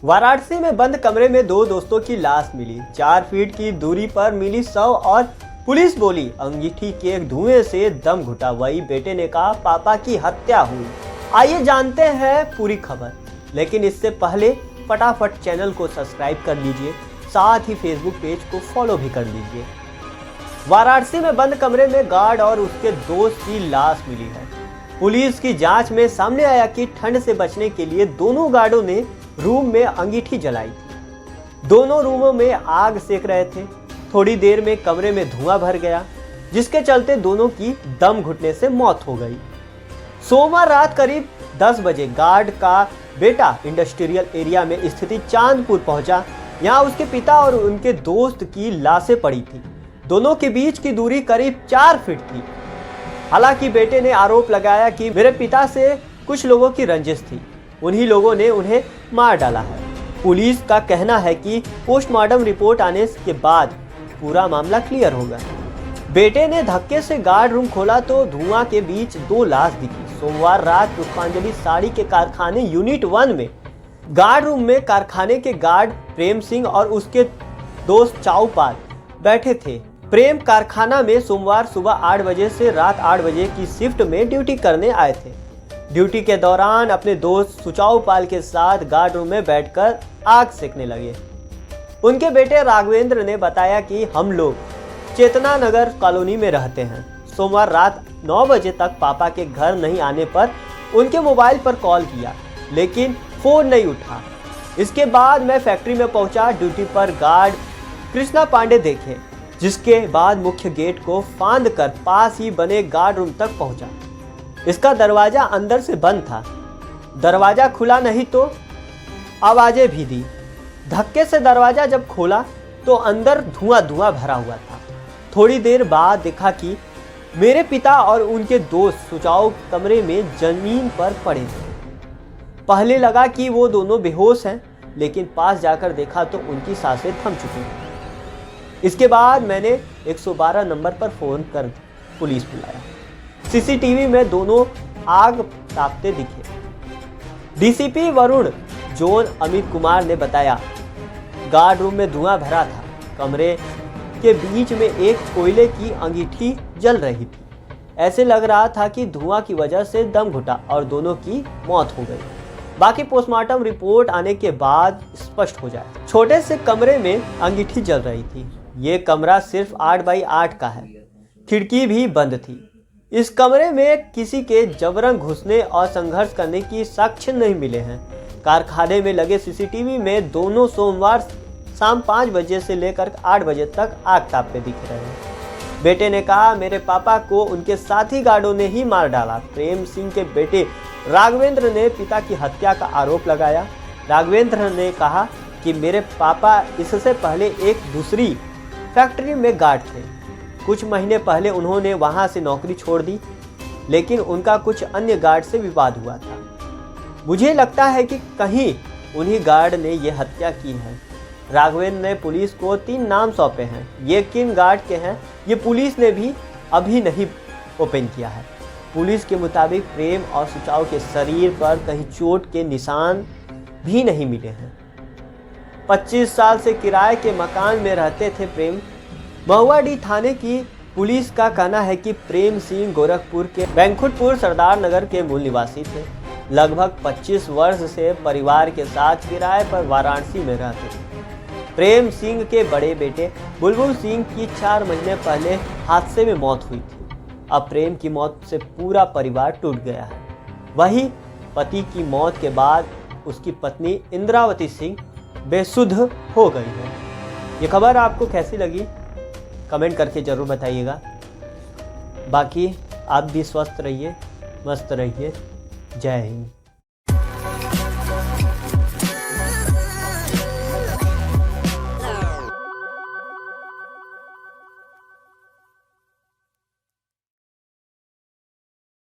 वाराणसी में बंद कमरे में दो दोस्तों की लाश मिली। 4 फीट की दूरी पर मिली शव और पुलिस बोली अंगीठी के धुएं से दम घुटा। वही बेटे ने कहा पापा की हत्या हुई। आइए जानते हैं पूरी खबर, लेकिन इससे पहले फटाफट चैनल को सब्सक्राइब कर लीजिए, साथ ही फेसबुक पेज को फॉलो भी कर लीजिए। वाराणसी में बंद कमरे में गार्ड और उसके दोस्त की लाश मिली है। पुलिस की जांच में सामने आया कि ठंड से बचने के लिए दोनों गार्डों ने रूम में अंगीठी जलाई थी। दोनों रूमों में आग सेक रहे थे। थोड़ी देर में कमरे में धुआं भर गया, जिसके चलते दोनों की दम घुटने से मौत हो गई। सोमवार रात करीब 10 बजे गार्ड का बेटा इंडस्ट्रियल एरिया में स्थित चांदपुर पहुंचा। यहाँ उसके पिता और उनके दोस्त की लाशें पड़ी थी। दोनों के बीच की दूरी करीब 4 फीट थी। हालांकि बेटे ने आरोप लगाया कि मेरे पिता से कुछ लोगों की रंजिश थी, उन्हीं लोगों ने उन्हें मार डाला है। पुलिस का कहना है कि पोस्टमार्टम रिपोर्ट आने के बाद पूरा मामला क्लियर होगा। बेटे ने धक्के से गार्ड रूम खोला तो धुआं के बीच 2 लाश दिखी। सोमवार रात पुष्पांजलि साड़ी के कारखाने यूनिट 1 में गार्ड रूम में कारखाने के गार्ड प्रेम सिंह और उसके दोस्त चाऊपाल बैठे थे। प्रेम कारखाना में सोमवार सुबह 8 बजे से रात 8 बजे की शिफ्ट में ड्यूटी करने आए थे। ड्यूटी के दौरान अपने दोस्त सुचाऊपाल के साथ गार्ड रूम में बैठकर आग सेकने लगे। उनके बेटे राघवेंद्र ने बताया कि हम लोग चेतना नगर कॉलोनी में रहते हैं। सोमवार रात 9 बजे तक पापा के घर नहीं आने पर उनके मोबाइल पर कॉल किया, लेकिन फोन नहीं उठा। इसके बाद मैं फैक्ट्री में पहुंचा। ड्यूटी पर गार्ड कृष्णा पांडे देखे, जिसके बाद मुख्य गेट को फांद कर पास ही बने गार्ड रूम तक पहुंचा। इसका दरवाजा अंदर से बंद था। दरवाजा खुला नहीं तो आवाजें भी दी। धक्के से दरवाजा जब खोला तो अंदर धुआं भरा हुआ था। थोड़ी देर बाद देखा कि मेरे पिता और उनके दोस्त सुचाऊ कमरे में जमीन पर पड़े थे। पहले लगा कि वो दोनों बेहोश हैं, लेकिन पास जाकर देखा तो उनकी सांसें थम चुकी हैं। इसके बाद मैंने 112 नंबर पर फोन कर पुलिस बुलाया। सीसीटीवी में दोनों आग तापते दिखे। डीसीपी वरुण जोन अमित कुमार ने बताया, गार्ड रूम में धुआं भरा था। कमरे के बीच में एक कोयले की अंगीठी जल रही थी। ऐसे लग रहा था कि धुआं की वजह से दम घुटा और दोनों की मौत हो गई। बाकी पोस्टमार्टम रिपोर्ट आने के बाद स्पष्ट हो जाए। छोटे से कमरे में अंगीठी जल रही थी। ये कमरा सिर्फ 8 बाई 8 का है। खिड़की भी बंद थी। इस कमरे में किसी के जबरन घुसने और संघर्ष करने की साक्ष्य नहीं मिले हैं। कारखाने में लगे सीसीटीवी में दोनों सोमवार शाम 5 बजे से लेकर 8 बजे तक आग तापते दिख रहे हैं। बेटे ने कहा मेरे पापा को उनके साथी गार्डों ने ही मार डाला। प्रेम सिंह के बेटे राघवेंद्र ने पिता की हत्या का आरोप लगाया। राघवेंद्र ने कहा कि मेरे पापा इससे पहले एक दूसरी फैक्ट्री में गार्ड थे। कुछ महीने पहले उन्होंने वहां से नौकरी छोड़ दी, लेकिन उनका कुछ अन्य गार्ड से विवाद हुआ था। मुझे लगता है कि कहीं उन्हीं गार्ड ने यह हत्या की है। राघवेंद्र ने पुलिस को 3 नाम सौंपे हैं। ये किन गार्ड के हैं ये पुलिस ने भी अभी नहीं ओपन किया है। पुलिस के मुताबिक प्रेम और सुचाऊ के शरीर पर कहीं चोट के निशान भी नहीं मिले हैं। 25 साल से किराए के मकान में रहते थे प्रेम। महुआडीह थाने की पुलिस का कहना है कि प्रेम सिंह गोरखपुर के बैंकुटपुर सरदार नगर के मूल निवासी थे। लगभग 25 वर्ष से परिवार के साथ किराए पर वाराणसी में रहते थे। प्रेम सिंह के बड़े बेटे बुलबुल सिंह की 4 महीने पहले हादसे में मौत हुई थी। अब प्रेम की मौत से पूरा परिवार टूट गया है। वहीं पति की मौत के बाद उसकी पत्नी इंद्रावती सिंह बेसुध हो गई है। ये खबर आपको कैसी लगी कमेंट करके ज़रूर बताइएगा। बाकी आप भी स्वस्थ रहिए, मस्त रहिए। जय हिंद।